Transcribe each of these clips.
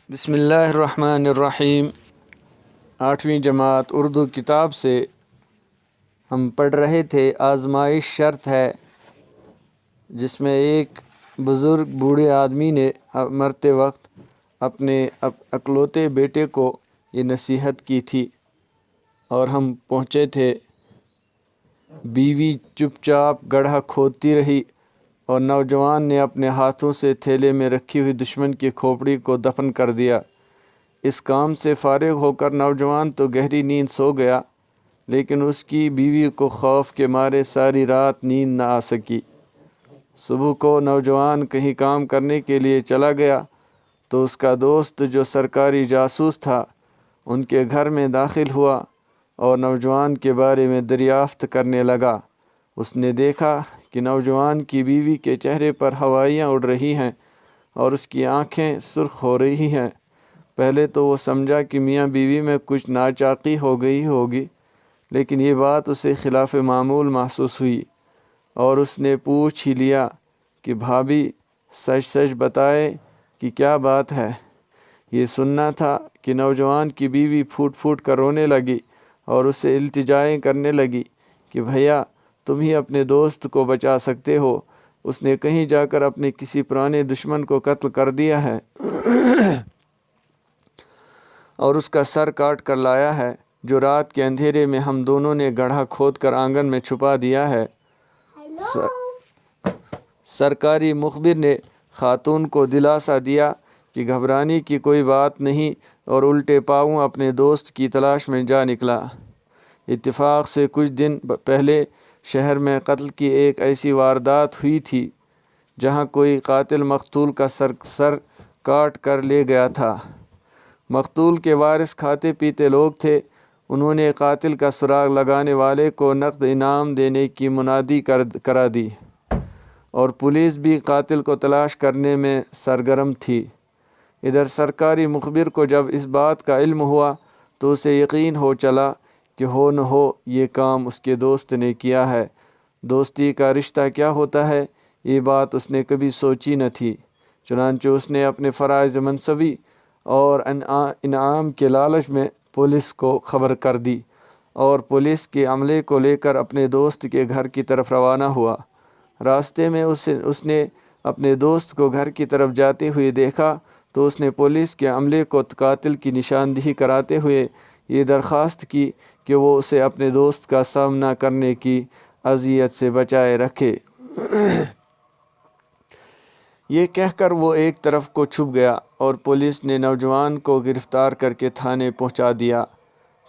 بسم اللہ الرحمن الرحیم۔ 8ویں جماعت اردو کتاب سے ہم پڑھ رہے تھے آزمائش شرط ہے، جس میں ایک بزرگ بوڑھے آدمی نے مرتے وقت اپنے اکلوتے بیٹے کو یہ نصیحت کی تھی، اور ہم پہنچے تھے بیوی چپ چاپ گڑھا کھودتی رہی اور نوجوان نے اپنے ہاتھوں سے تھیلے میں رکھی ہوئی دشمن کی کھوپڑی کو دفن کر دیا۔ اس کام سے فارغ ہو کر نوجوان تو گہری نیند سو گیا، لیکن اس کی بیوی کو خوف کے مارے ساری رات نیند نہ آ سکی۔ صبح کو نوجوان کہیں کام کرنے کے لیے چلا گیا تو اس کا دوست جو سرکاری جاسوس تھا ان کے گھر میں داخل ہوا اور نوجوان کے بارے میں دریافت کرنے لگا۔ اس نے دیکھا کہ نوجوان کی بیوی کے چہرے پر ہوائیاں اڑ رہی ہیں اور اس کی آنکھیں سرخ ہو رہی ہیں۔ پہلے تو وہ سمجھا کہ میاں بیوی میں کچھ ناچاقی ہو گئی ہوگی، لیکن یہ بات اسے خلاف معمول محسوس ہوئی اور اس نے پوچھ ہی لیا کہ بھابھی سچ سچ بتائے کہ کیا بات ہے۔ یہ سننا تھا کہ نوجوان کی بیوی پھوٹ پھوٹ کر رونے لگی اور اسے التجائیں کرنے لگی کہ بھیا تم ہی اپنے دوست کو بچا سکتے ہو، اس نے کہیں جا کر اپنے کسی پرانے دشمن کو قتل کر دیا ہے اور اس کا سر کاٹ کر لایا ہے، جو رات کے اندھیرے میں ہم دونوں نے گڑھا کھود کر آنگن میں چھپا دیا ہے۔ سرکاری مخبر نے خاتون کو دلاسا دیا کہ گھبرانے کی کوئی بات نہیں، اور الٹے پاؤں اپنے دوست کی تلاش میں جا نکلا۔ اتفاق سے کچھ دن پہلے شہر میں قتل کی ایک ایسی واردات ہوئی تھی جہاں کوئی قاتل مقتول کا سر کاٹ کر لے گیا تھا۔ مقتول کے وارث کھاتے پیتے لوگ تھے۔ انہوں نے قاتل کا سراغ لگانے والے کو نقد انعام دینے کی منادی کرا دی، اور پولیس بھی قاتل کو تلاش کرنے میں سرگرم تھی۔ ادھر سرکاری مخبر کو جب اس بات کا علم ہوا تو اسے یقین ہو چلا کہ ہو نہ ہو یہ کام اس کے دوست نے کیا ہے۔ دوستی کا رشتہ کیا ہوتا ہے، یہ بات اس نے کبھی سوچی نہ تھی۔ چنانچہ اس نے اپنے فرائض منصبی اور انعام کے لالچ میں پولیس کو خبر کر دی، اور پولیس کے عملے کو لے کر اپنے دوست کے گھر کی طرف روانہ ہوا۔ راستے میں اس نے اپنے دوست کو گھر کی طرف جاتے ہوئے دیکھا تو اس نے پولیس کے عملے کو قاتل کی نشاندہی کراتے ہوئے یہ درخواست کی کہ وہ اسے اپنے دوست کا سامنا کرنے کی اذیت سے بچائے رکھے۔ یہ کہہ کر وہ ایک طرف کو چھپ گیا اور پولیس نے نوجوان کو گرفتار کر کے تھانے پہنچا دیا۔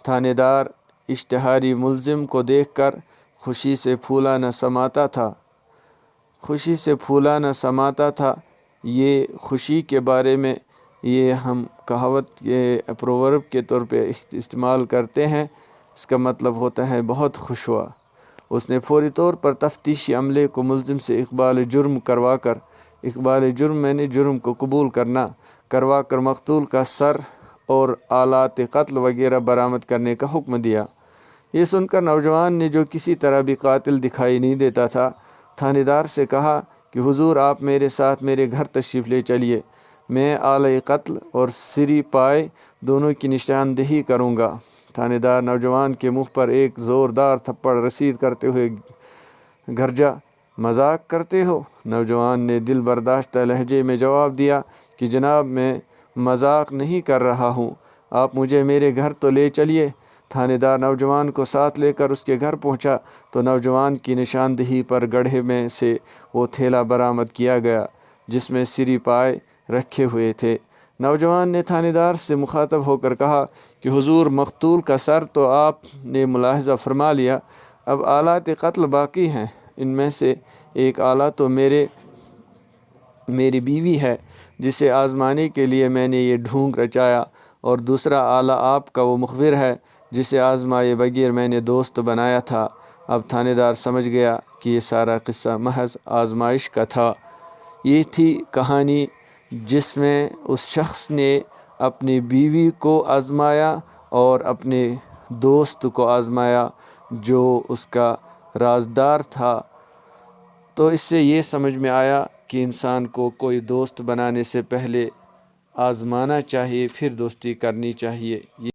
تھانے دار اشتہاری ملزم کو دیکھ کر خوشی سے پھولا نہ سماتا تھا۔ یہ خوشی کے بارے میں یہ ہم کہاوت یہ پروورب کے طور پہ استعمال کرتے ہیں، اس کا مطلب ہوتا ہے بہت خوش ہوا۔ اس نے فوری طور پر تفتیشی عملے کو ملزم سے اقبال جرم کو قبول کروا کر مقتول کا سر اور آلات قتل وغیرہ برآمد کرنے کا حکم دیا۔ یہ سن کر نوجوان نے، جو کسی طرح بھی قاتل دکھائی نہیں دیتا تھا، تھانے دار سے کہا کہ حضور آپ میرے ساتھ میرے گھر تشریف لے چلیے، میں آلۂ قتل اور سری پائے دونوں کی نشاندہی کروں گا۔ تھانے دار نوجوان کے منہ پر ایک زوردار تھپڑ رسید کرتے ہوئے گرجا، مذاق کرتے ہو؟ نوجوان نے دل برداشتہ لہجے میں جواب دیا کہ جناب میں مذاق نہیں کر رہا ہوں، آپ مجھے میرے گھر تو لے چلیے۔ تھانے دار نوجوان کو ساتھ لے کر اس کے گھر پہنچا تو نوجوان کی نشاندہی پر گڑھے میں سے وہ تھیلا برآمد کیا گیا جس میں سری پائے رکھے ہوئے تھے۔ نوجوان نے تھانے دار سے مخاطب ہو کر کہا کہ حضور مقتول کا سر تو آپ نے ملاحظہ فرما لیا، اب آلات قتل باقی ہیں۔ ان میں سے ایک آلہ تو میری بیوی ہے جسے آزمانے کے لیے میں نے یہ ڈھونگ رچایا، اور دوسرا آلہ آپ کا وہ مخبر ہے جسے آزمائے بغیر میں نے دوست بنایا تھا۔ اب تھانے دار سمجھ گیا کہ یہ سارا قصہ محض آزمائش کا تھا۔ یہ تھی کہانی جس میں اس شخص نے اپنی بیوی کو آزمایا اور اپنے دوست کو آزمایا جو اس کا رازدار تھا۔ تو اس سے یہ سمجھ میں آیا کہ انسان کو کوئی دوست بنانے سے پہلے آزمانا چاہیے پھر دوستی کرنی چاہیے۔